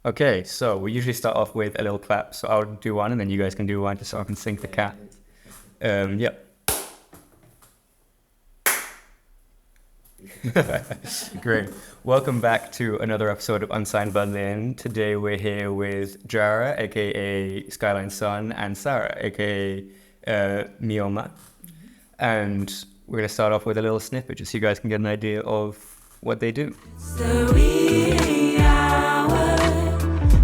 Okay, so we usually start off with a little clap. So I'll do one and then you guys can do one just so I can sync the cat. Yeah. Great. Welcome back to another episode of Unsigned Berlin. Today we're here with Jara, aka Skyline Sun, and Sarah, aka Mioma. And we're going to start off with a little snippet just so you guys can get an idea of what they do. It's the wee hour.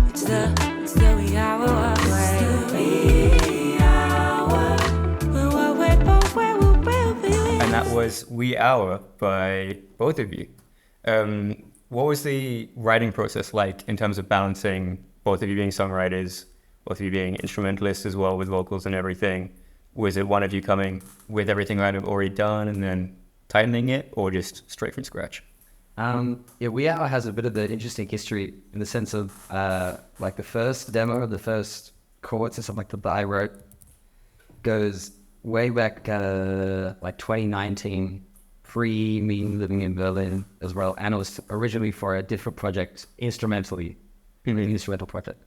It's the wee hour. It's the wee hour. And that was Wee Hour by both of you. What was the writing process like in terms of balancing both of you being songwriters, both of you being instrumentalists as well with vocals and everything? Was it one of you coming with everything kind of already done and then tightening it, or just straight from scratch? We Hour has a bit of the interesting history in the sense of like the first demo, the first chords and stuff like that I wrote goes way back like 2019, pre me living in Berlin as well, and it was originally for a different project, instrumentally, an instrumental project.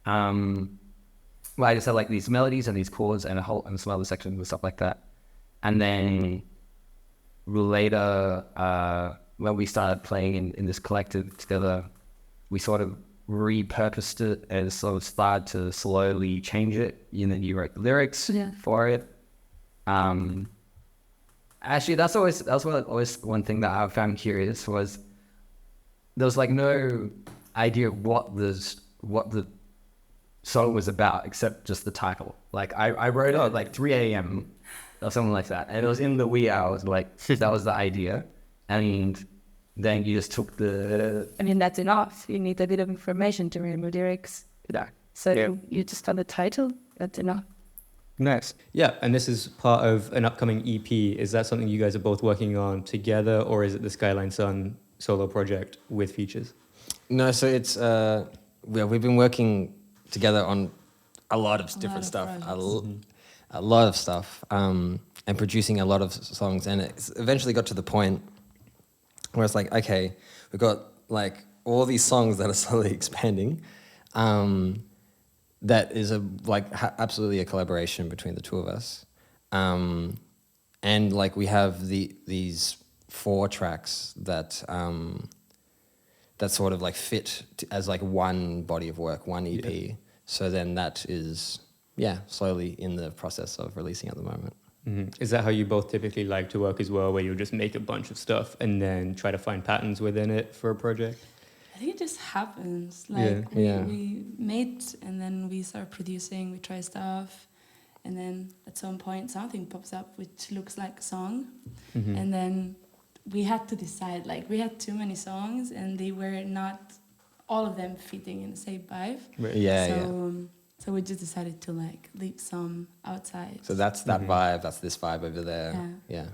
Well, I just had like these melodies and these chords and some other sections and stuff like that, and then later. When we started playing in this collective together, we sort of repurposed it and sort of started to slowly change it. You know, you wrote the lyrics for it. Actually, that's always one thing that I found curious was there was like no idea what the song was about except just the title. Like I wrote it at like 3 a.m. or something like that, and it was in the wee hours. Like that was the idea. And then you just took the... I mean, that's enough. You need a bit of information to remember lyrics. Yeah. So you just found the title, that's enough. Nice. Yeah, and this is part of an upcoming EP. Is that something you guys are both working on together, or is it the Skyline Sun solo project with features? No, so it's... we've been working together on a lot of different stuff. A lot of stuff. And producing a lot of songs. And it's eventually got to the point where it's like, okay, we've got like all these songs that are slowly expanding. That is absolutely a collaboration between the two of us. And like we have these 4 tracks that sort of like fit as like one body of work, one EP. Yeah. So then that is, slowly in the process of releasing at the moment. Mm-hmm. Is that how you both typically like to work as well, where you just make a bunch of stuff and then try to find patterns within it for a project? I think it just happens. Like we mate and then we start producing, we try stuff, and then at some point something pops up which looks like a song. Mm-hmm. And then we had to decide, like we had too many songs and they were not all of them fitting in the same vibe. Right. So we just decided to like leave some outside. So that's that vibe. That's this vibe over there. Yeah.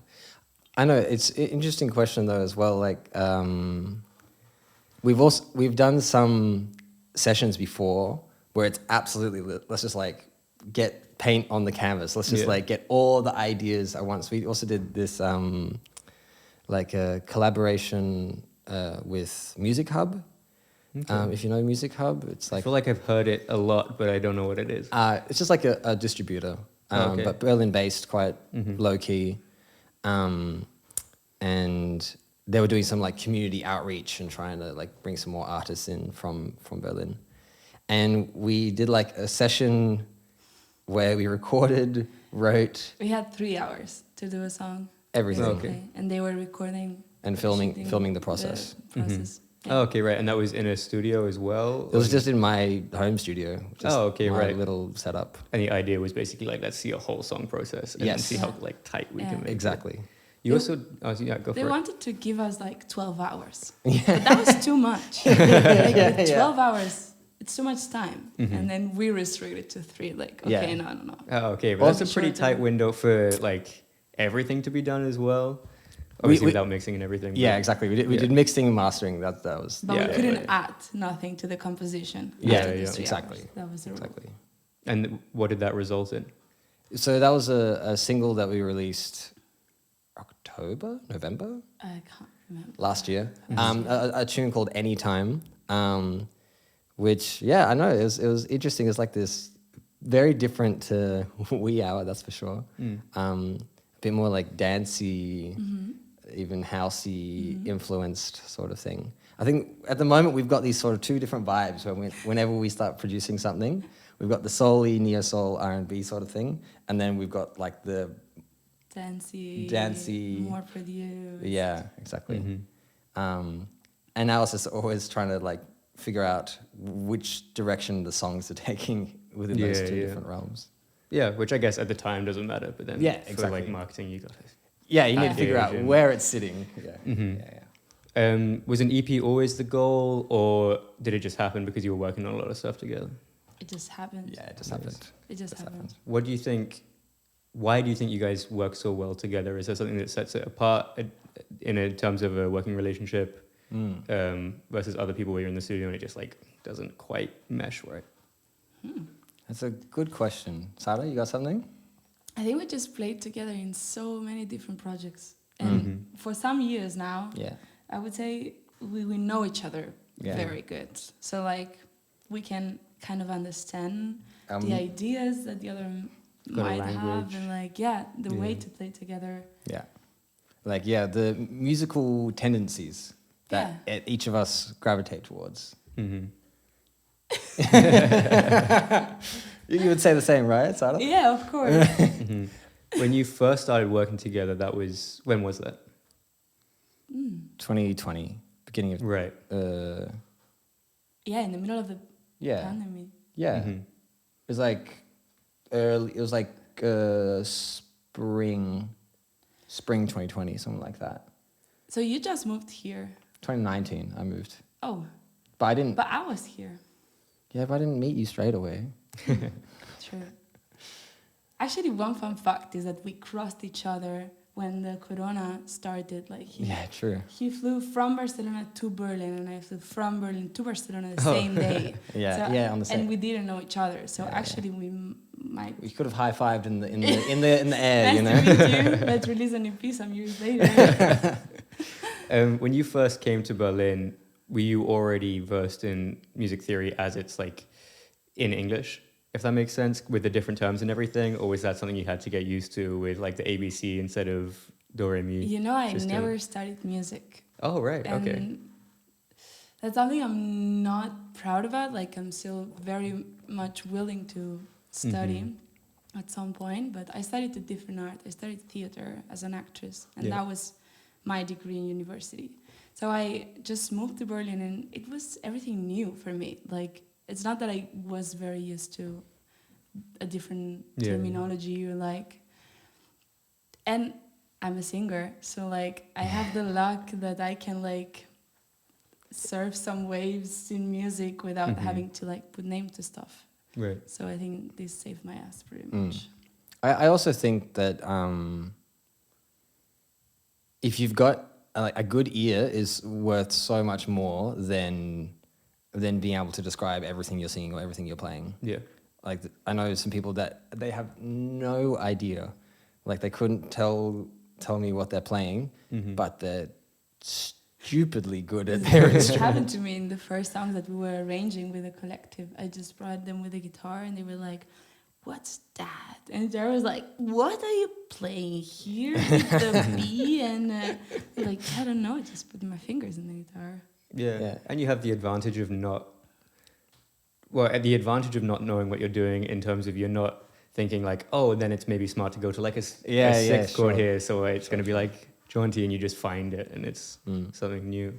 I know it's an interesting question though as well. Like we've done some sessions before where it's absolutely let's just like get paint on the canvas. Let's just like get all the ideas at once. We also did this like a collaboration with Music Hub. Okay. If you know Music Hub, it's like... I feel like I've heard it a lot, but I don't know what it is. It's just like a distributor, but Berlin-based, quite low-key. And they were doing some like community outreach and trying to like bring some more artists in from Berlin. And we did like a session where we recorded, wrote... We had 3 hours to do a song. Everything. Okay. And they were recording... And filming the process. Yeah. Oh, okay, right. And that was in a studio as well? It was just in my home studio. Just my little setup. And the idea was basically like, let's see a whole song process and then see how like tight we can make exactly. it. You also... go for it. They wanted to give us like 12 hours. But that was too much. 12 hours, it's too much time. Mm-hmm. And then we restricted to 3. Like, okay, no. Oh, okay. But that's a pretty tight window for like everything to be done as well. Obviously without mixing and everything. Yeah, exactly. We did mixing and mastering. That was... But we couldn't add nothing to the composition. Exactly. That was the rule. Exactly. And what did that result in? So that was a single that we released November? I can't remember. Last year. A tune called Anytime, which I know it was interesting. It's like this very different to Wee Hour, that's for sure. A bit more like dancey, even housey influenced sort of thing. I think at the moment we've got these sort of two different vibes whenever we start producing something. We've got the soul-y, neo-soul, R&B sort of thing, and then we've got like the dancey, more produced. Yeah, exactly. And now it's just always trying to like figure out which direction the songs are taking within those two different realms. Yeah, which I guess at the time doesn't matter, but then for exactly. like marketing, you got it. You need to figure out where it's sitting. Was an EP always the goal, or did it just happen because you were working on a lot of stuff together? It just happened. Yeah, it just happened. It just happened. What do you think? Why do you think you guys work so well together? Is there something that sets it apart in terms of a working relationship versus other people where you're in the studio and it just like doesn't quite mesh right? That's a good question. Sarah, you got something? I think we just played together in so many different projects. And for some years now, I would say we know each other very good. So like we can kind of understand the ideas that the other might have and like, the way to play together. Yeah. Like, the musical tendencies that each of us gravitate towards. You would say the same, right, Sarah? Yeah, of course. When you first started working together, when was that? 2020, beginning of... Right. In the middle of the pandemic. Yeah. It was like spring 2020, something like that. So you just moved here? 2019, I moved. Oh. But I didn't... But I was here. Yeah, but I didn't meet you straight away. True. Actually, one fun fact is that we crossed each other when the corona started. Like true. He flew from Barcelona to Berlin, and I flew from Berlin to Barcelona the same day. On the same. And we didn't know each other, so actually we might. We could have high-fived in the air, nice to meet you. Let's release an EP some years later. When you first came to Berlin, were you already versed in music theory as it's like in English, if that makes sense, with the different terms and everything, or was that something you had to get used to with like the ABC instead of do re mi? I never studied music. Oh right, okay. That's something I'm not proud about. Like I'm still very much willing to study at some point, but I studied a different art. I studied theater as an actress, and that was my degree in university. So I just moved to Berlin, and it was everything new for me. Like, it's not that I was very used to a different terminology or like... And I'm a singer, so like I have the luck that I can like surf some waves in music without having to like put name to stuff. Right. So I think this saved my ass pretty much. I also think that if you've got a good ear is worth so much more than being able to describe everything you're singing or everything you're playing. Yeah. Like I know some people that they have no idea, like they couldn't tell me what they're playing, but they're stupidly good at their instrument. It happened to me in the first songs that we were arranging with a collective. I just brought them with a guitar, and they were like, "What's that?" And Jared was like, "What are you playing here with the B?" And like, I don't know, I just put my fingers in the guitar. Yeah. And you have the advantage of not knowing what you're doing in terms of you're not thinking like, oh, then it's maybe smart to go to like a sixth chord here, so it's going to be like jaunty, and you just find it, and it's something new.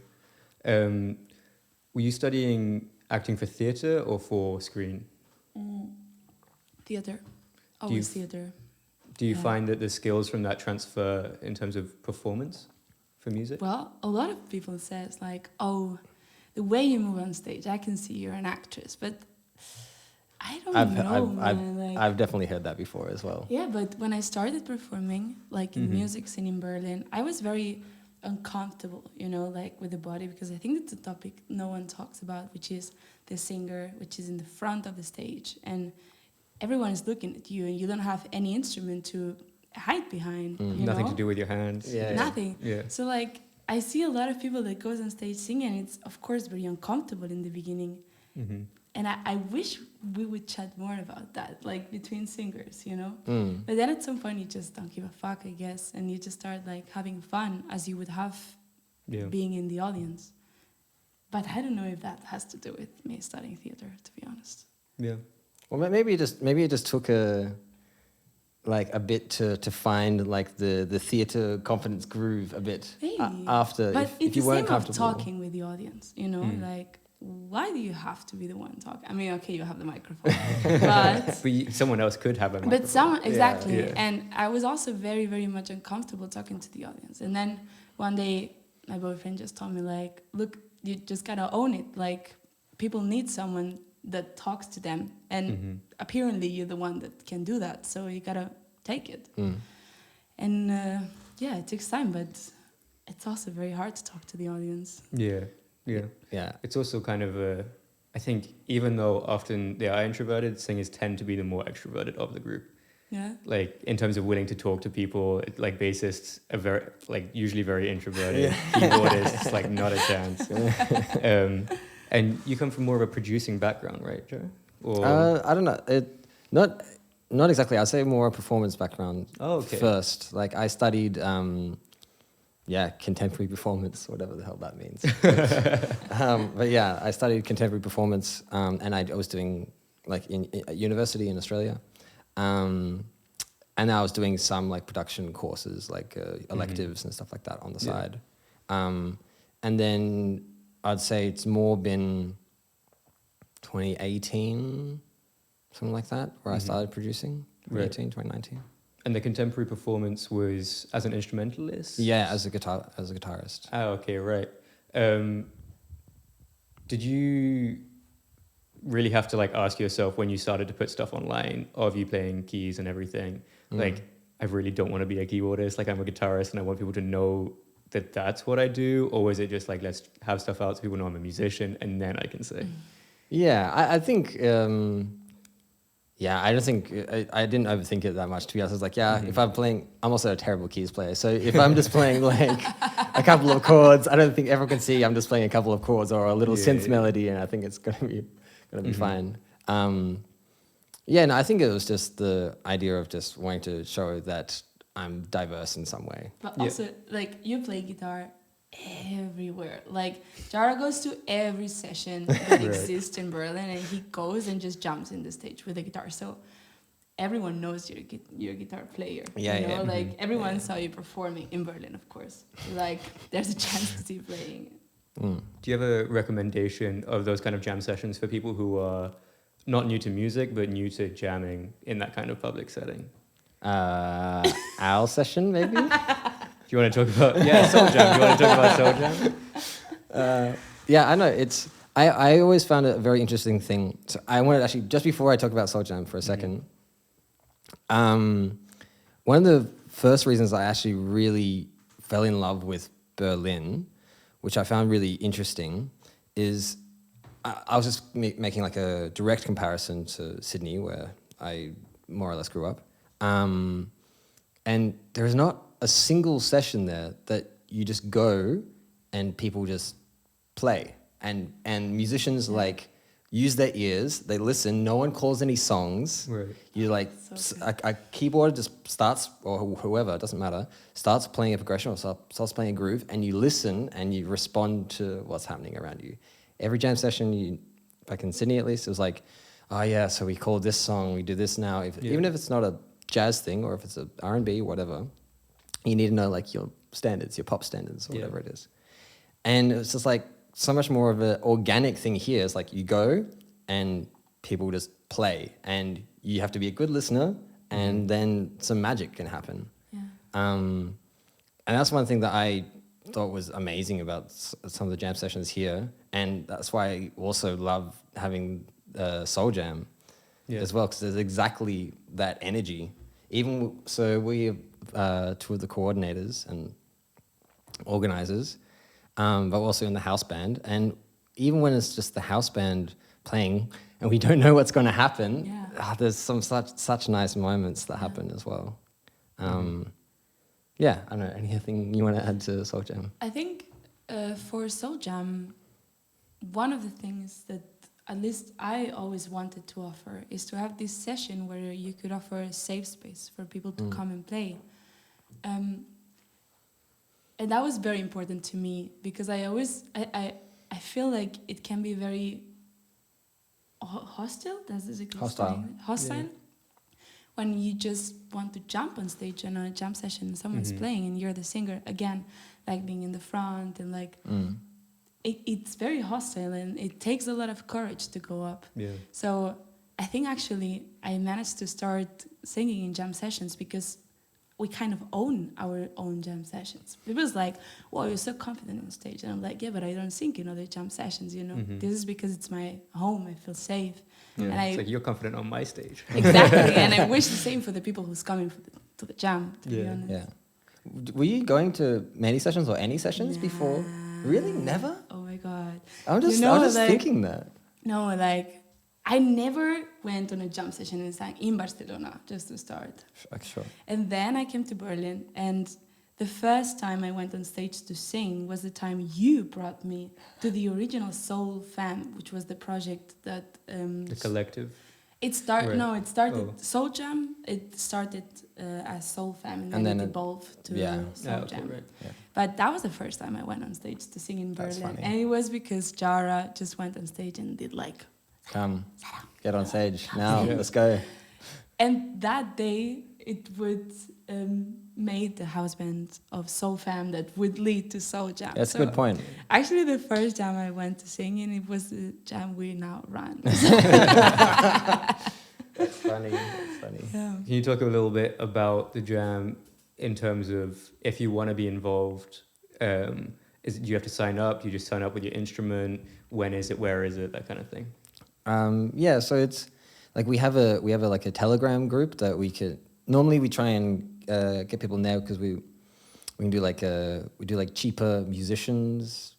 Were you studying acting for theatre or for screen? Theatre. Always theatre. Do you find that the skills from that transfer in terms of performance for music? Well, a lot of people says like, oh, the way you move on stage, I can see you're an actress, but I don't know. I've definitely heard that before as well. Yeah, but when I started performing, like in music scene in Berlin, I was very uncomfortable, like with the body, because I think that's a topic no one talks about, which is the singer, which is in the front of the stage, and everyone is looking at you, and you don't have any instrument to hide behind. Nothing to do with your hands. Yeah. Nothing. Yeah. So like, I see a lot of people that goes on stage singing, and it's of course very uncomfortable in the beginning. And I wish we would chat more about that, like between singers, you know? But then at some point you just don't give a fuck, I guess, and you just start like having fun as you would have being in the audience. But I don't know if that has to do with me studying theater, to be honest. Yeah. Well, maybe it just took a bit to find like the theater confidence groove a bit after. But if you weren't comfortable talking with the audience, you know, like why do you have to be the one talking? I mean, okay, you have the microphone, but someone else could have a microphone. But someone exactly, Yeah. and I was also very, very much uncomfortable talking to the audience. And then one day, my boyfriend just told me like, look, you just gotta own it. Like, people need someone that talks to them, and apparently you're the one that can do that. So you gotta take it. And it takes time, but it's also very hard to talk to the audience. Yeah. It's also kind of I think even though often they are introverted, singers tend to be the more extroverted of the group. Yeah. Like in terms of willing to talk to people, like bassists are very, like usually very introverted. Keyboardists, like not a chance. And you come from more of a producing background, right, Joe? Or I don't know. Not exactly. I'd say more a performance background first. Like I studied contemporary performance, whatever the hell that means. But yeah, I studied contemporary performance, and I was doing like at university in Australia. And I was doing some like production courses, like electives and stuff like that on the side. And then I'd say it's more been 2018, something like that, where I started producing. 2018, 2019. And the contemporary performance was as an instrumentalist? Yeah, as a guitarist. Oh, okay, right. Did you really have to like ask yourself when you started to put stuff online of you playing keys and everything, like, I really don't want to be a keyboardist, like I'm a guitarist and I want people to know that that's what I do? Or was it just like, let's have stuff out so people know I'm a musician and then I can say? Yeah, I think... I don't think I didn't overthink it that much, to be honest. I was like, if I'm playing, I'm also a terrible keys player. So if I'm just playing like a couple of chords, I don't think everyone can see I'm just playing a couple of chords or a little synth melody, and I think it's gonna be fine. I think it was just the idea of just wanting to show that I'm diverse in some way. But also, like, you play guitar everywhere. Like, Jara goes to every session that exists in Berlin, and he goes and just jumps in the stage with a guitar. So everyone knows you're a guitar player. Everyone saw you performing in Berlin, of course. Like, there's a chance to see you playing. Do you have a recommendation of those kind of jam sessions for people who are not new to music but new to jamming in that kind of public setting? Our session, maybe. Do you want to talk about Soul Jam? Do you want to talk about Soul Jam? I know it's. I always found it a very interesting thing. So I wanted actually, just before I talk about Soul Jam for a second, one of the first reasons I actually really fell in love with Berlin, which I found really interesting, is I was just making like a direct comparison to Sydney, where I more or less grew up, and there is not a single session there that you just go and people just play, and musicians like use their ears, they listen, no one calls any songs. Right. You like a keyboard just starts, or whoever, it doesn't matter, starts playing a progression or starts playing a groove, and you listen and you respond to what's happening around you. Every jam session, like in Sydney at least, it was like, oh yeah, so we call this song, we do this now. Even if it's not a jazz thing or if it's a R&B, whatever, you need to know like your standards, your pop standards or whatever it is. And it's just like so much more of an organic thing here. It's like you go and people just play, and you have to be a good listener, and then some magic can happen. Yeah. And that's one thing that I thought was amazing about some of the jam sessions here, and that's why I also love having Soul Jam as well, because there's exactly that energy. So we two of the coordinators and organizers, but also in the house band. And even when it's just the house band playing and we don't know what's going to happen, there's some such nice moments that happen as well. I don't know, anything you want to add to Soul Jam? I think for Soul Jam, one of the things that at least I always wanted to offer, is to have this session where you could offer a safe space for people to come and play. And that was very important to me, because I feel like it can be very hostile. Hostile. When you just want to jump on stage and on a jam session and someone's playing and you're the singer, again, like being in the front and like it's very hostile, and it takes a lot of courage to go up. So I think actually I managed to start singing in jam sessions because we kind of own our own jam sessions. People's like, "Wow, you're so confident on stage," and I'm like, "Yeah, but I don't sing in other jam sessions. You know, this is because it's my home. I feel safe." And it's like you're confident on my stage. Exactly, and I wish the same for the people who's coming to the jam. To be honest. Yeah. Were you going to many sessions or any sessions before? Really, never? Oh my god! I'm just like, thinking that. No, like I never went on a jam session and sang in Barcelona, just to start. Sure. And then I came to Berlin, and the first time I went on stage to sing was the time you brought me to the original Soul Fam, which was the project that... the collective? It started Oh. Soul Jam. It started as Soul Fam, and then it evolved to Soul Jam. Right. Yeah. But that was the first time I went on stage to sing in That's Berlin. funny. And it was because Jara just went on stage and did like... Come, get on stage now. Let's go. And that day, it would made the house band of Soul Fam that would lead to Soul Jam. That's a good point. Actually, the first jam I went to sing in, it was the jam we now run. That's funny. That's funny. Yeah. Can you talk a little bit about the jam in terms of if you want to be involved? Do you have to sign up? Do you just sign up with your instrument? When is it? Where is it? That kind of thing. So it's like we have a like a Telegram group that we could normally we try and get people in there because we can do like cheaper musicians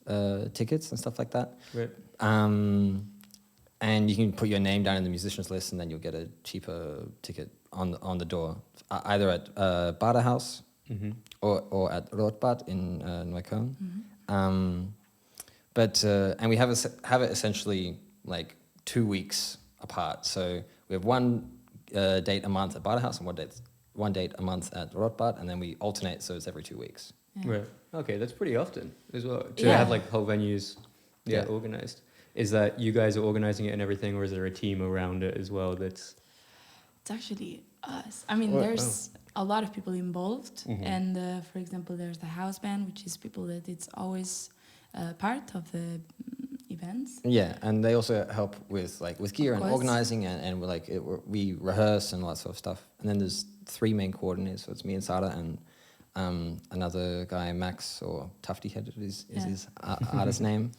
tickets and stuff like that. Right. And you can put your name down in the musicians list, and then you'll get a cheaper ticket on the door, either at Badehaus or at Rotbad in Neukölln. And we have it essentially like 2 weeks apart. So we have one date a month at Badehaus and one date a month at Rotbad, and then we alternate, so it's every 2 weeks. Yeah. Right. Okay, that's pretty often as well. To Yeah. have like whole venues organized. Is that you guys are organizing it and everything, or is there a team around it as well that's... It's actually us. I mean, there's a lot of people involved. And for example, there's the house band, which is people that it's always part of the events. Yeah, and they also help with gear and course. organizing, and we rehearse and all that sort of stuff. And then there's 3 main coordinators, so it's me and Sada and another guy, Max, or Tufty Head is his artist name.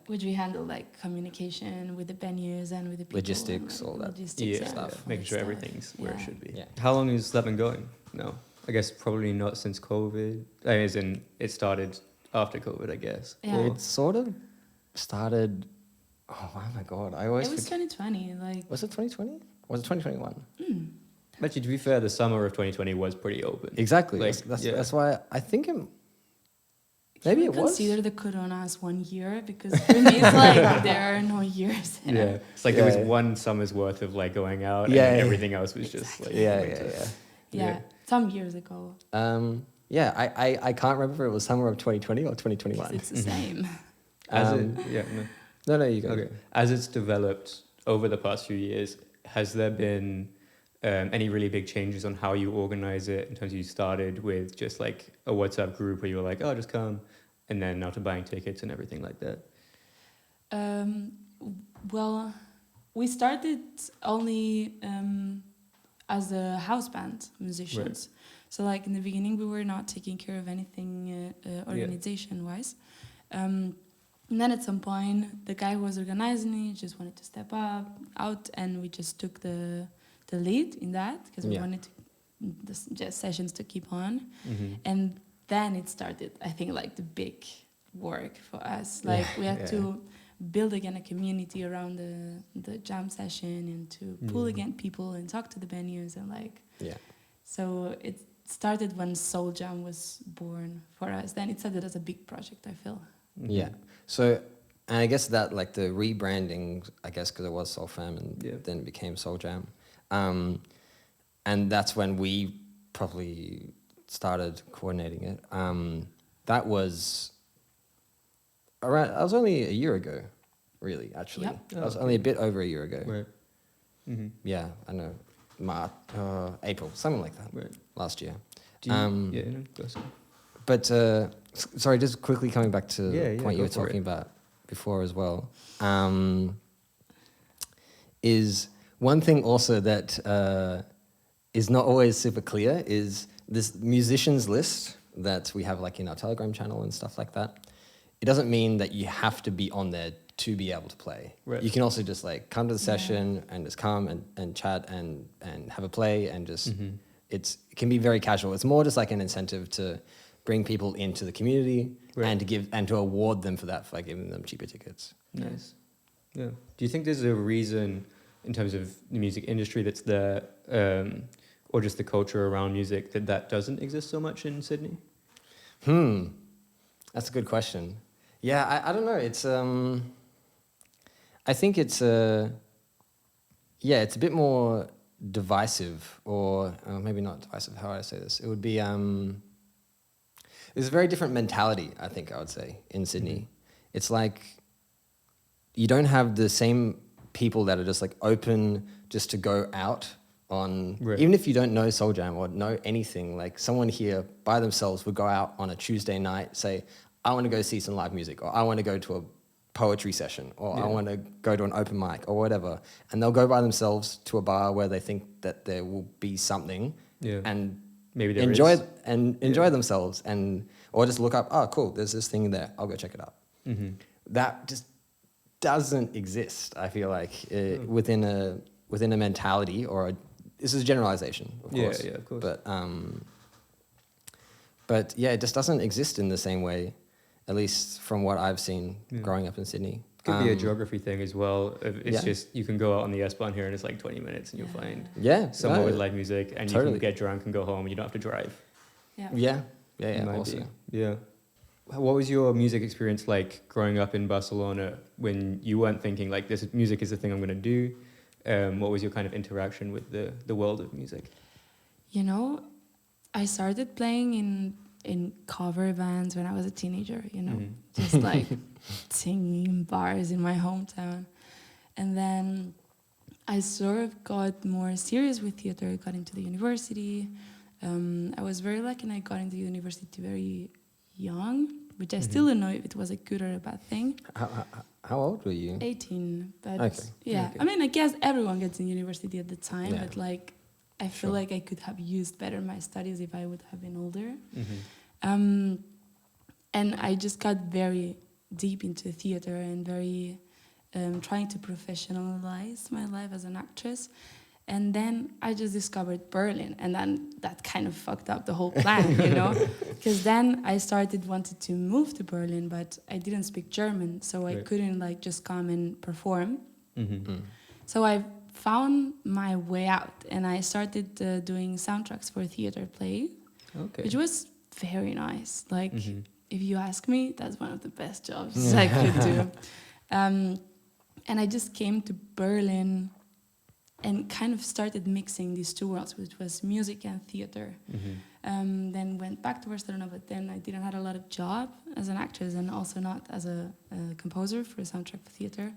Which we handle like communication with the venues and with the people. Logistics, and all that logistics stuff. all Making that sure stuff. everything's where it should be. Yeah. How long has that been going? No, I guess probably not since COVID. As in, it started after COVID, I guess. Yeah. It sort of started. Oh my god! I always It was forget. 2020, like... Was it 2020? Was it 2021? Actually, to be fair, the summer of 2020 was pretty open. Exactly. Like, That's why I think maybe it was. Consider the corona as 1 year, because for me it's like there are no years. Yeah, it's like there was one summer's worth of like going out, and everything else was just like winter. Yeah, some years ago. I can't remember if it was summer of 2020 or 2021. It's the same. No, you go. Okay. As it's developed over the past few years, has there been any really big changes on how you organize it in terms of you started with just like a WhatsApp group where you were like, oh, just come, and then now to buying tickets and everything like that? Well, we started only as a house band musicians. Right. So like in the beginning, we were not taking care of anything organization-wise. And then at some point, the guy who was organizing it just wanted to step out, and we just took the lead in that because we wanted the sessions to keep on. And then it started, I think, like the big work for us. Like we had to build again a community around the jam session and to pull again people and talk to the venues and like... Yeah. So it started when Soul Jam was born for us. Then it started as a big project, I feel. Yeah. So And I guess that like the rebranding, I guess because it was Soul Fam and Yeah. then it became Soul Jam. And that's when we probably started coordinating it. That was only a year ago, really, actually. Yep. That was only a bit over a year ago. Right. Mm-hmm. Yeah, I know. April, something like that. Right. Last year. Do you, yeah, no, go ahead. But sorry, just quickly coming back to the point you go were for talking it. about before as well, is one thing also that is not always super clear is this musicians list that we have like in our Telegram channel and stuff like that. It doesn't mean that you have to be on there to be able to play. Right. You can also just like come to the session and just come and chat and have a play and just it can be very casual. It's more just like an incentive to bring people into the community and to award them for that, for like giving them cheaper tickets. Nice. Yeah. Do you think there's a reason in terms of the music industry that's there, or just the culture around music that doesn't exist so much in Sydney? That's a good question. Yeah, I don't know. It's I think it's it's a bit more divisive, or maybe not divisive. How would I say this? It would be there's a very different mentality, I think I would say, in Sydney. It's like you don't have the same people that are just like open just to go out on, even if you don't know Soul Jam or know anything, like someone here by themselves would go out on a Tuesday night, say, I want to go see some live music, or I want to go to a poetry session, or I want to go to an open mic or whatever. And they'll go by themselves to a bar where they think that there will be something and maybe enjoy themselves, and or just look up, oh cool, there's this thing there, I'll go check it out. That just doesn't exist, I feel like, within a mentality, or this is a generalization, of course. Yeah, of course. But yeah, it just doesn't exist in the same way, at least from what I've seen growing up in Sydney. Could be a geography thing as well. It's just, you can go out on the S-Bahn here and it's like 20 minutes and you'll find somewhere with live music, and you can get drunk and go home and you don't have to drive. Yeah, Might also. be. Yeah. What was your music experience like growing up in Barcelona when you weren't thinking like this music is the thing I'm going to do? What was your kind of interaction with the world of music? You know, I started playing in cover bands when I was a teenager, you know, just like singing in bars in my hometown. And then I sort of got more serious with theater, got into the university. I was very lucky and I got into university very young, which I still don't know if it was a good or a bad thing. How old were you? 18, but Okay. I mean, I guess everyone gets in university at the time, but like, I feel like I could have used better my studies if I would have been older. And I just got very deep into theater and very trying to professionalize my life as an actress. And then I just discovered Berlin, and then that kind of fucked up the whole plan, you know? Because then I wanted to move to Berlin, but I didn't speak German, so I couldn't like just come and perform. So I found my way out, and I started doing soundtracks for theater play, which was very nice. Like, if you ask me, that's one of the best jobs I could do. And I just came to Berlin and kind of started mixing these two worlds, which was music and theater. Then went back to Barcelona, but then I didn't have a lot of job as an actress and also not as a composer for a soundtrack for theater.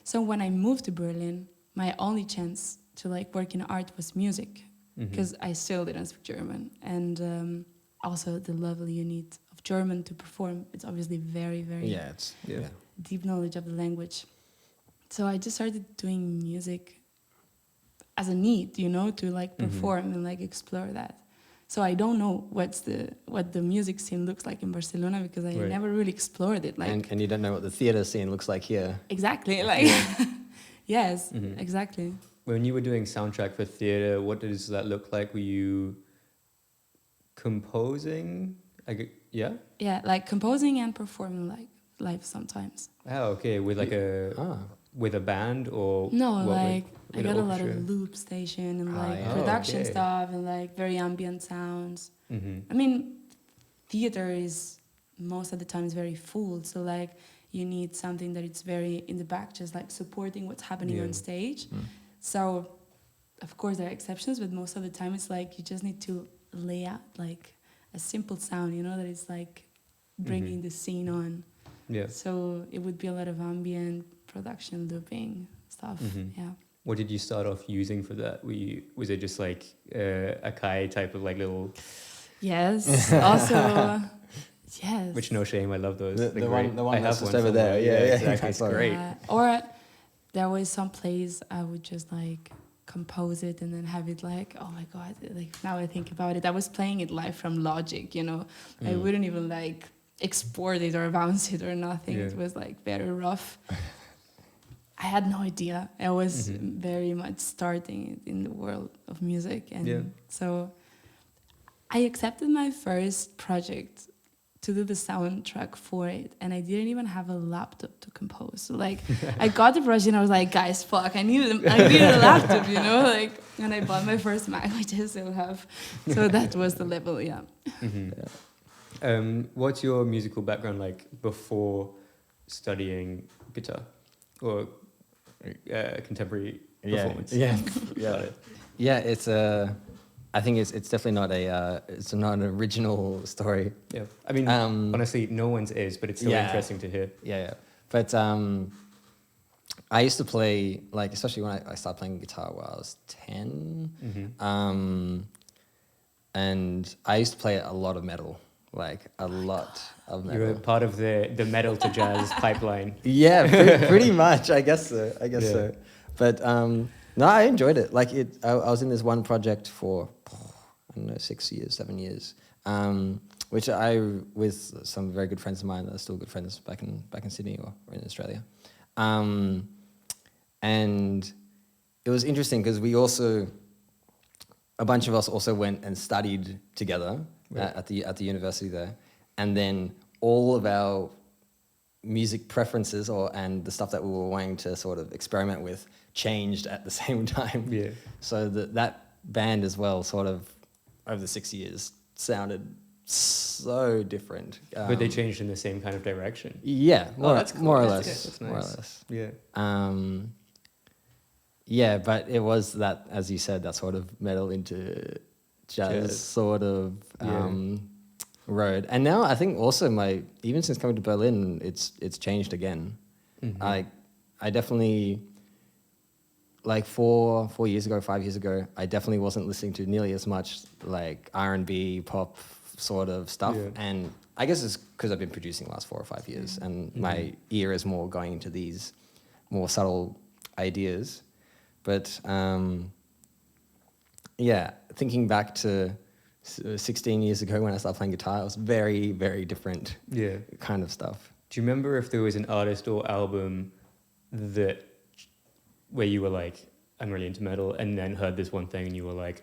So when I moved to Berlin, my only chance to like work in art was music, because I still didn't speak German. And also the level you need of German to perform, it's obviously very, very deep knowledge of the language. So I just started doing music as a need, you know, to like perform and like explore that. So I don't know what the music scene looks like in Barcelona, because I never really explored it. Like, and you don't know what the theater scene looks like here. Exactly, like yes, exactly. When you were doing soundtrack for theater, what does that look like? Were you composing? Yeah, like composing and performing like live sometimes. Oh, okay, with like with a band or no, like I got a lot orchestra? of loop station and like production stuff and like very ambient sounds. I mean, theater is most of the time is very full, so like you need something that it's very in the back, just like supporting what's happening on stage. So of course there are exceptions, but most of the time it's like you just need to lay out like a simple sound, you know, that is like bringing the scene on. Yeah. So it would be a lot of ambient production, looping stuff. Yeah. What did you start off using for that? Was it just like a Kai type of like little? Yes. Also, yes. Which, no shame, I love those. The They're one great. I that's have just one over there. somewhere. Yeah, Exactly. It's Sorry. great. Or there was some plays I would just like compose it and then have it like, oh my god, like now I think about it, I was playing it live from Logic, you know. I wouldn't even like export it or bounce it or nothing. It was like very rough. I had no idea. I was very much starting in the world of music, and so I accepted my first project to do the soundtrack for it, and I didn't even have a laptop to compose. So like, I got the project and I was like, guys, fuck, I needed a laptop, you know, like, and I bought my first Mac, which I still have. So that was the level, yeah. What's your musical background like before studying guitar or contemporary performance? Yeah. It's I think it's definitely not it's not an original story. Yeah, I mean, honestly, no one's is, but it's still interesting to hear. Yeah. But I used to play, like, especially when I started playing guitar when I was 10. And I used to play a lot of metal, like a lot of metal. You're part of the metal to jazz pipeline. Yeah, pretty much. I guess so. So. But no, I enjoyed it. Like I was in this one project for, I don't know, 6 years, 7 years, which I, with some very good friends of mine that are still good friends back in Sydney or in Australia. And it was interesting because we also, a bunch of us also went and studied together at the university there, and then all of our music preferences and the stuff that we were wanting to sort of experiment with changed at the same time. Yeah. So that band as well, sort of over the 6 years, sounded so different. But they changed in the same kind of direction. Yeah, that's cool. More or That's less. good. That's nice. More or less. Yeah. Yeah, but it was that, as you said, that sort of metal into jazz sort of road. And now I think also even since coming to Berlin, it's changed again. I definitely, like 4 years ago, 5 years ago, I definitely wasn't listening to nearly as much like R&B, pop sort of stuff. Yeah. And I guess it's because I've been producing the last 4 or 5 years, and my ear is more going into these more subtle ideas. But thinking back to 16 years ago when I started playing guitar, it was very, very different kind of stuff. Do you remember if there was an artist or album where you were like, I'm really into metal, and then heard this one thing and you were like,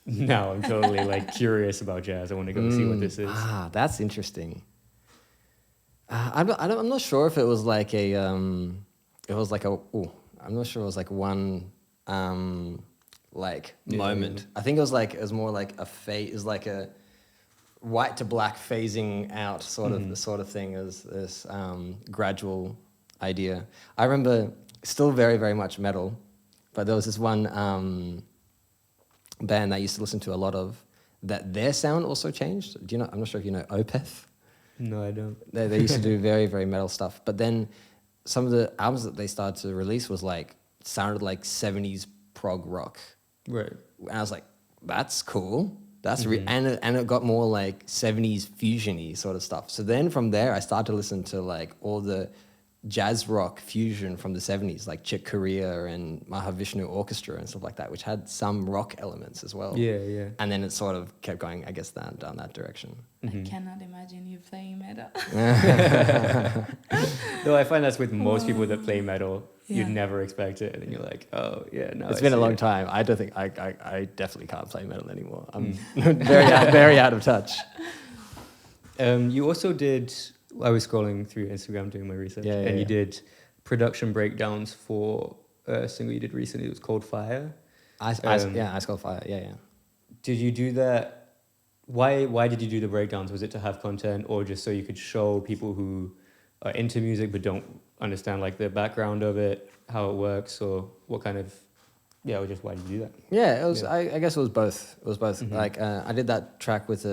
now I'm totally like curious about jazz. I want to go see what this is. That's interesting. I'm not sure if it was like I'm not sure it was like one moment. I think it was more like a phase. It was like a white to black phasing out sort of thing, as this gradual idea. I remember still very, very much metal, but there was this one band I used to listen to a lot of that their sound also changed. Do you know? I'm not sure if you know Opeth. No, I don't. They used to do very, very metal stuff, but then some of the albums that they started to release sounded like 70s prog rock. Right. And I was like, that's cool. That's and it got more like 70s fusion-y sort of stuff. So then from there, I started to listen to like all the jazz rock fusion from the 70s, like Chick Corea and Mahavishnu Orchestra and stuff like that, which had some rock elements as well. Yeah. And then it sort of kept going, I guess, down that direction. I cannot imagine you playing metal. Though I find that's with most people that play metal. You'd never expect it, and then you're like, oh yeah, no. It's been a long time. I don't think I definitely can't play metal anymore. I'm very out of touch. You also did. I was scrolling through Instagram doing my research, and you did production breakdowns for a single you did recently. It was called Fire. Ice Cold Fire. Yeah. Did you do that? Why did you do the breakdowns? Was it to have content, or just so you could show people who are into music but don't understand like the background of it, how it works, or what kind of, or just why did you do that? Yeah, it was. Yeah. I guess it was both. It was both. Mhm. Like I did that track with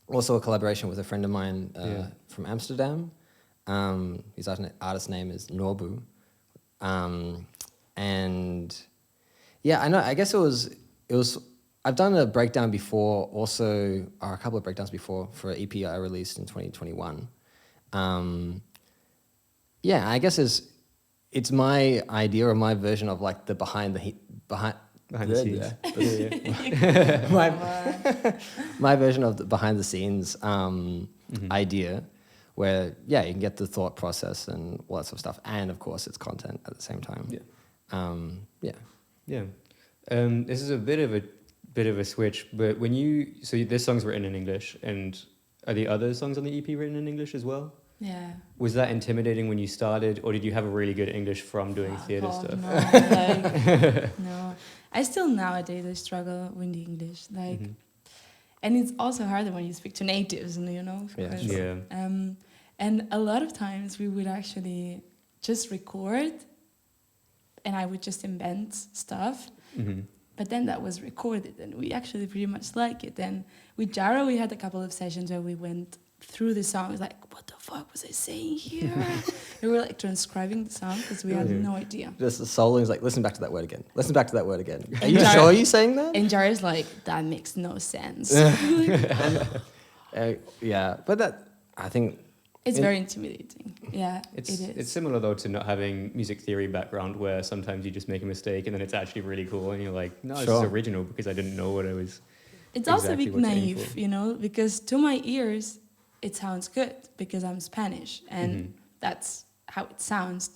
also a collaboration with a friend of mine from Amsterdam. His artist name is Norbu, and yeah, I know. I guess it was. I've done a breakdown before, also, or a couple of breakdowns before for an EP I released in 2021. Yeah, I guess it's my idea or my version of like the behind the scenes. My version of the behind the scenes idea, where you can get the thought process and all that sort of stuff, and of course it's content at the same time. This is a bit of a switch, but this song's written in English, and are the other songs on the EP written in English as well? Yeah. Was that intimidating when you started, or did you have a really good English from doing theatre stuff? No, no. I still nowadays I struggle with the English, and it's also harder when you speak to natives, you know. Of course. Sure. And a lot of times we would actually just record, and I would just invent stuff. Mm-hmm. But then that was recorded, and we actually pretty much like it. And with Jaro, we had a couple of sessions where we went through the songs, like, what the fuck was I saying here? We were like transcribing the song because we had no idea. Just the soloing is like, listen back to that word again. Listen back to that word again. Are And you sure you're saying that? And Jaro's like, that makes no sense. But that, I think... It's very intimidating. Yeah, It's it is. It's similar though to not having music theory background, where sometimes you just make a mistake and then it's actually really cool, and you're like, no, it's original because I didn't know what I was. It's also exactly a bit what to aim naive, for. you know, because to my ears, it sounds good because I'm Spanish and that's how it sounds.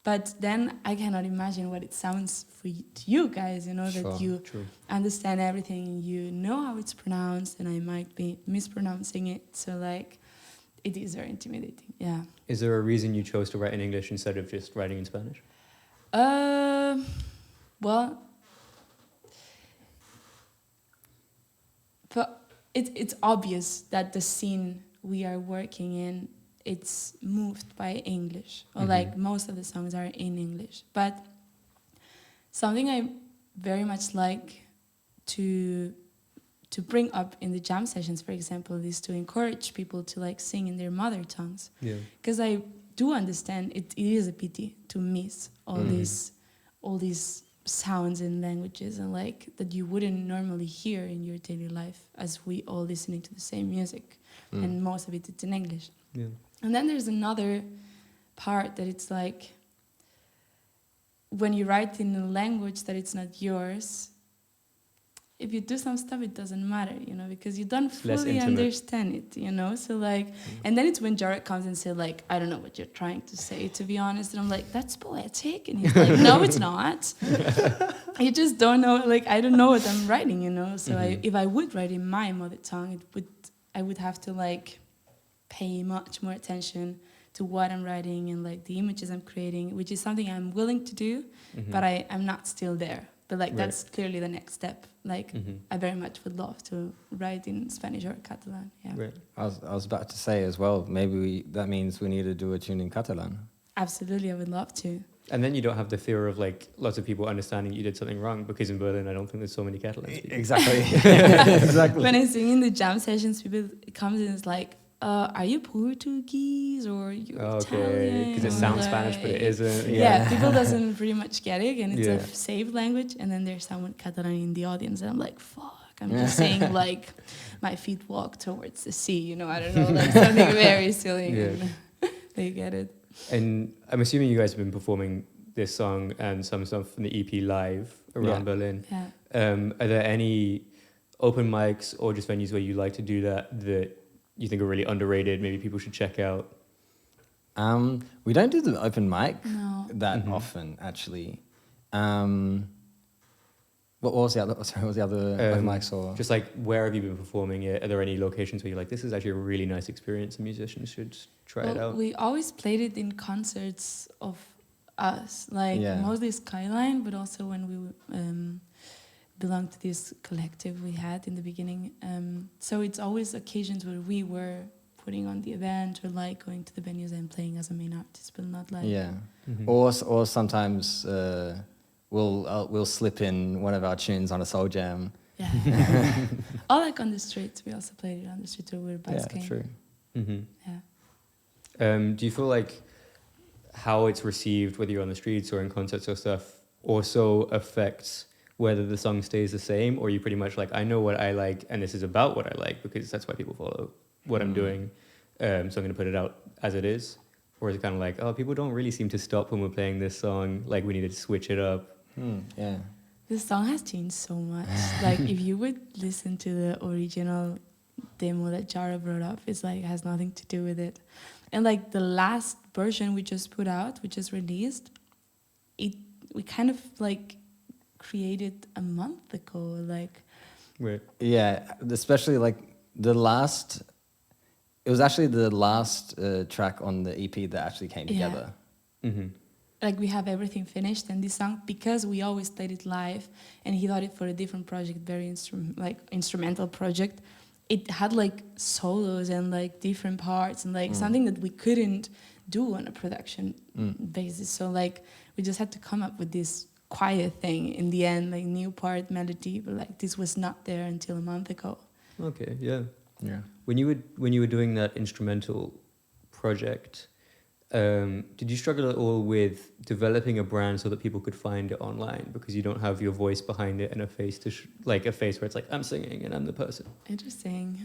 But then I cannot imagine what it sounds to you guys, you know, that you understand everything, you know how it's pronounced, and I might be mispronouncing it. So, like, it is very intimidating, yeah. Is there a reason you chose to write in English instead of just writing in Spanish? Well, but it's obvious that the scene we are working in, it's moved by English, or like most of the songs are in English. But something I very much like to bring up in the jam sessions, for example, is to encourage people to like sing in their mother tongues. Yeah. Because I do understand it is a pity to miss all these sounds and languages and like that you wouldn't normally hear in your daily life as we all listening to the same music, and most of it's in English. Yeah. And then there's another part that it's like when you write in a language that it's not yours, if you do some stuff, it doesn't matter, you know, because you don't fully understand it, you know. So like, and then it's when Jared comes and says like, I don't know what you're trying to say, to be honest. And I'm like, that's poetic. And he's like, no, it's not. You just don't know. Like, I don't know what I'm writing, you know. So if I would write in my mother tongue, I would have to like pay much more attention to what I'm writing and like the images I'm creating, which is something I'm willing to do, but I'm not still there. But like that's clearly the next step. Like I very much would love to write in Spanish or Catalan. Yeah. Right. I was about to say as well, maybe that means we need to do a tune in Catalan. Absolutely, I would love to. And then you don't have the fear of like lots of people understanding you did something wrong, because in Berlin I don't think there's so many Catalan speakers. Exactly. Exactly. When I sing in the jam sessions, people comes in, it's like, are you Portuguese or you Italian? Because it sounds Spanish, but it isn't. Yeah, people doesn't pretty much get it, and it's a safe language. And then there's someone Catalan in the audience, and I'm like, fuck, I'm just saying like, my feet walk towards the sea, you know, I don't know, like something very silly. And they get it. And I'm assuming you guys have been performing this song and some stuff from the EP live around Berlin. Yeah. Are there any open mics or just venues where you like to do that you think are really underrated, maybe people should check out? We don't do the open mic that Mm-hmm. often, actually. What was the other? Sorry, what was the other open mics? Or Just like, where have you been performing it? Are there any locations where you're like, this is actually a really nice experience and musicians should try it out? We always played it in concerts of us, like mostly Skyline, but also when we belonged to this collective we had in the beginning. So it's always occasions where we were putting on the event or like going to the venues and playing as a main artist, but not like or sometimes we'll slip in one of our tunes on a soul jam. Yeah. Or like on the streets. We also played it on the streets where we were busking. Yeah, true. Yeah. Do you feel like how it's received, whether you're on the streets or in concerts or stuff, also affects whether the song stays the same, or you pretty much like, I know what I like and this is about what I like because that's why people follow what I'm doing, so I'm going to put it out as it is? Or is it kind of like, oh, people don't really seem to stop when we're playing this song, like we need to switch it up? Yeah. The song has changed so much. Like if you would listen to the original demo that Jara brought up, it's like it has nothing to do with it. And like the last version we just put out, we just released, we kind of like created a month ago. Like Right. Yeah, especially like it was actually the last track on the EP that actually came together. like we have everything finished, and this song, because we always played it live and he thought it for a different project, very instrumental project, it had like solos and like different parts and like something that we couldn't do on a production basis. So like we just had to come up with this quiet thing in the end, like new part melody, but like this was not there until a month ago. Okay, yeah. Yeah. When you were doing that instrumental project, did you struggle at all with developing a brand so that people could find it online, because you don't have your voice behind it and a face to like a face where it's like I'm singing and I'm the person? Interesting.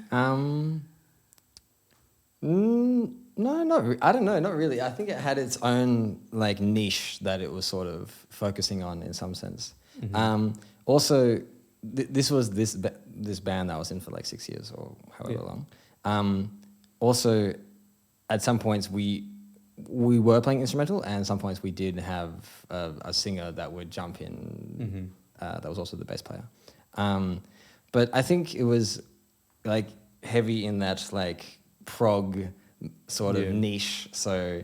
No, I don't know, not really. I think it had its own like niche that it was sort of focusing on in some sense. Also, this was this band that I was in for like 6 years or however long. Also, at some points we were playing instrumental, and at some points we did have a singer that would jump in. That was also the bass player. But I think it was like heavy in that like prog sort of niche. So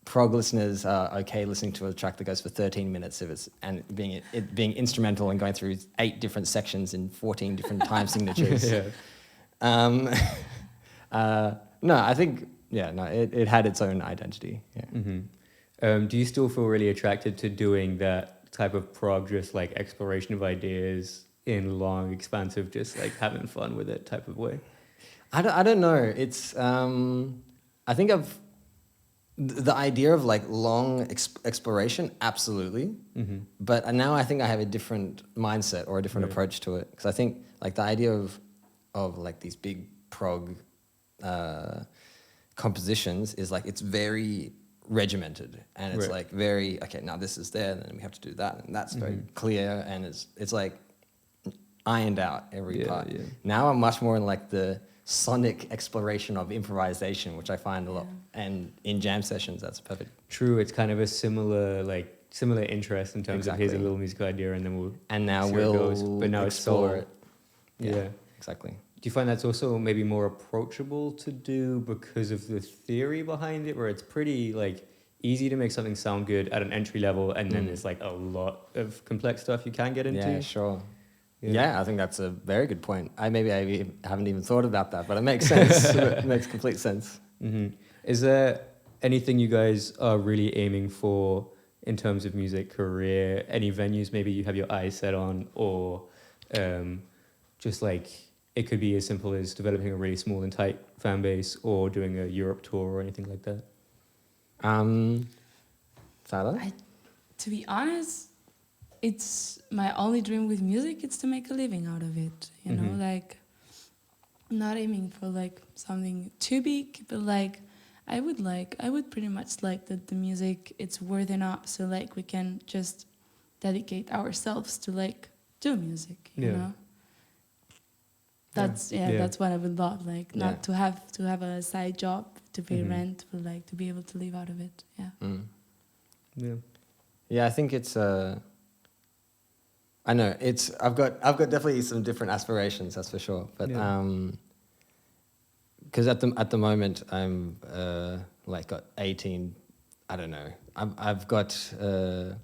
prog listeners are okay listening to a track that goes for 13 minutes if it's it being instrumental and going through 8 different sections in 14 different time signatures. No, I think it had its own identity. Yeah. Do you still feel really attracted to doing that type of prog, just like exploration of ideas in long, expansive, just like having fun with it type of way? I don't know. It's I think the idea of like long exploration, absolutely. But now I think I have a different mindset or a different approach to it, because I think like the idea of like these big prog compositions is like it's very regimented, and it's like very okay. Now this is there, and then we have to do that, and that's very clear, and it's like ironed out every part. Now I'm much more in like the sonic exploration of improvisation, which I find a lot, and in jam sessions that's perfect. True, it's kind of a similar interest in terms of here's a little musical idea and then we'll but now explore it's it. Yeah, exactly. Do you find that's also maybe more approachable to do because of the theory behind it, where it's pretty like easy to make something sound good at an entry level, and then there's like a lot of complex stuff you can get into? Yeah, sure. Yeah, I think that's a very good point. I haven't even thought about that, but it makes sense. It makes complete sense. Is there anything you guys are really aiming for in terms of music career? Any venues maybe you have your eyes set on, or just like it could be as simple as developing a really small and tight fan base, or doing a Europe tour or anything like that? Tyler? To be honest, it's my only dream with music. It's to make a living out of it. You know, like I'm not aiming for like something too big, but like I would pretty much like that the music it's worth enough, so like we can just dedicate ourselves to like do music. You know. That's that's what I would love. Like not to have a side job to pay rent, but like to be able to live out of it. Yeah. Yeah, I think it's I know it's. I've got definitely some different aspirations, that's for sure. But because at the moment I'm like got 18. I don't know. I've got so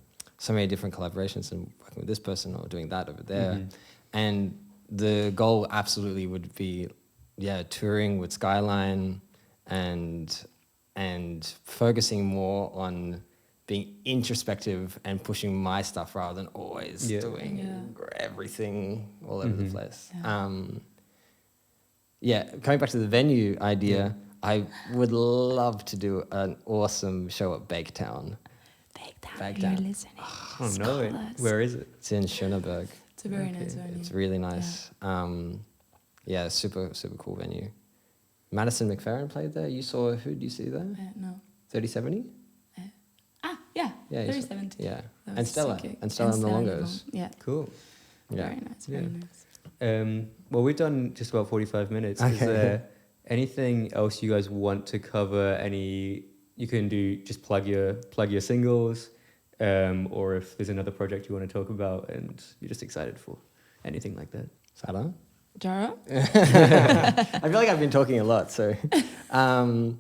many different collaborations and working with this person or doing that over there, and the goal absolutely would be touring with Skyline and focusing more on being introspective and pushing my stuff rather than always doing everything all over the place. Coming back to the venue idea, I would love to do an awesome show at Baketown. Baketown. You're listening. Oh no, where is it? It's in Schöneberg. It's a very nice venue. It's really nice. Super, super cool venue. Madison McFerrin played there. You saw, who did you see there? No. 3070? Yeah. Yeah, 3070. Yeah. That And was Stella. sick. And Stella and the Stella Longos. Yeah. Cool. Yeah. Very nice. Very nice. Well, we've done just about 45 minutes. Is there anything else you guys want to cover? You can do, just plug your singles, or if there's another project you want to talk about and you're just excited for, anything like that. Sarah? Jara? I feel like I've been talking a lot, so I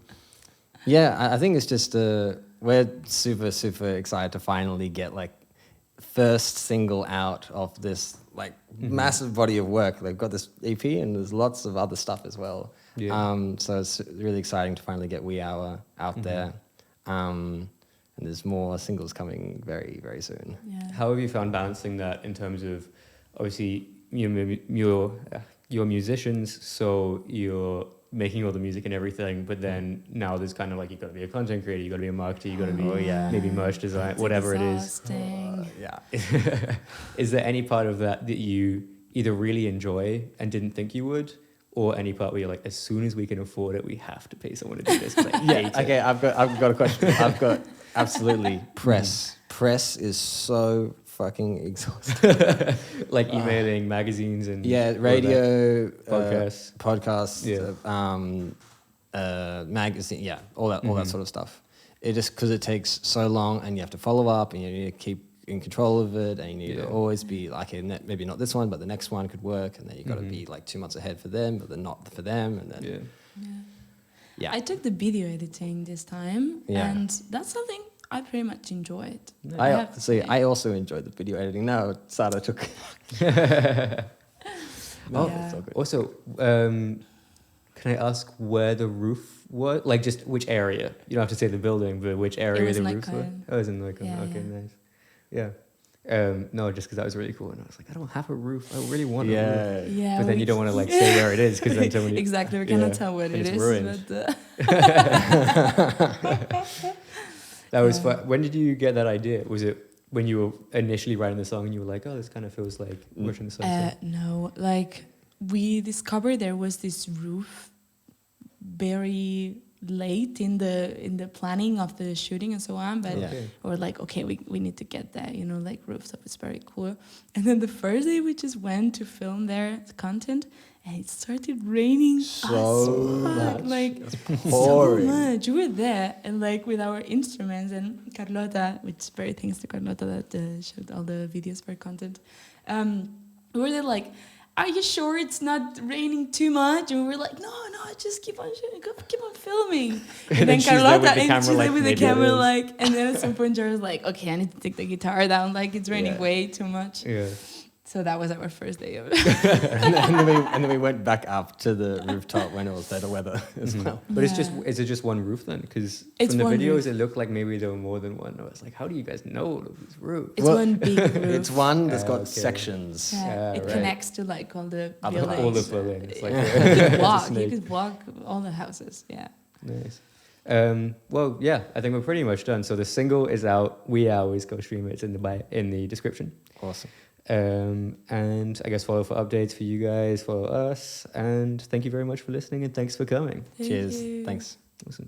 think it's just we're super, super excited to finally get like first single out of this like massive body of work. They've got this EP and there's lots of other stuff as well. So it's really exciting to finally get We Hour out there. And there's more singles coming very, very soon. Yeah. How have you found balancing that in terms of, obviously, you're musicians, so you're making all the music and everything, but then now there's kind of like, you've got to be a content creator, you've got to be a marketer, you've got to be maybe merch design, It's whatever exhausting. it is. Is there any part of that you either really enjoy and didn't think you would, or any part where you're like, as soon as we can afford it, we have to pay someone to do this? Okay, I've got a question. I've got absolutely press. Press is so fucking exhausting. Like emailing magazines and radio, podcasts, magazine, all that sort of stuff. It just because it takes so long, and you have to follow up, and you need to keep in control of it, and you need to always be like, maybe not this one, but the next one could work, and then you got to be like 2 months ahead for them, but then not for them, and then I took the video editing this time, and that's something I pretty much enjoyed. I also enjoyed the video editing. Now Sada took. Also, can I ask where the roof was? Like, just which area? You don't have to say the building, but which area the roof was? Oh, it was in Lycombe. Okay, nice. Yeah. No, just because that was really cool, and I was like, I don't have a roof. I really want a roof. Yeah. But then you don't want to like say where it is, because then somebody exactly, we cannot tell what it is. Ruined. But, that was fun. When did you get that idea? Was it when you were initially writing the song and you were like, oh, this kind of feels like Russian the Sunset? No, like we discovered there was this roof very late in the planning of the shooting and so on, but we're like, okay, we need to get that, like rooftop is very cool. And then the first day we just went to film there the content, and it started raining so much, like so much. We were there, and like with our instruments, and Carlota, which very thanks to Carlota that showed all the videos for content, we were there like, are you sure it's not raining too much? And we were like, no, just keep on shooting, keep on filming. And then Carlota, and she's there with the camera, like, and then at some point, Jared's like, okay, I need to take the guitar down, like, it's raining way too much. Yeah. So that was our first day of it. and then we went back up to the rooftop when it was better weather as well. But is it just one roof then? Because from the videos, it looked like maybe there were more than one. I was like, how do you guys know this roof? It's one big roof. It's one that's got sections. Yeah, it connects to like all the buildings. All the buildings. Like you could walk all the houses. Yeah. Nice. Well, yeah, I think we're pretty much done. So the single is out. We always go stream it. It's in the description. Awesome. And I guess follow for updates for you guys, follow us, and thank you very much for listening, and thanks for coming. Cheers. Thanks. Awesome.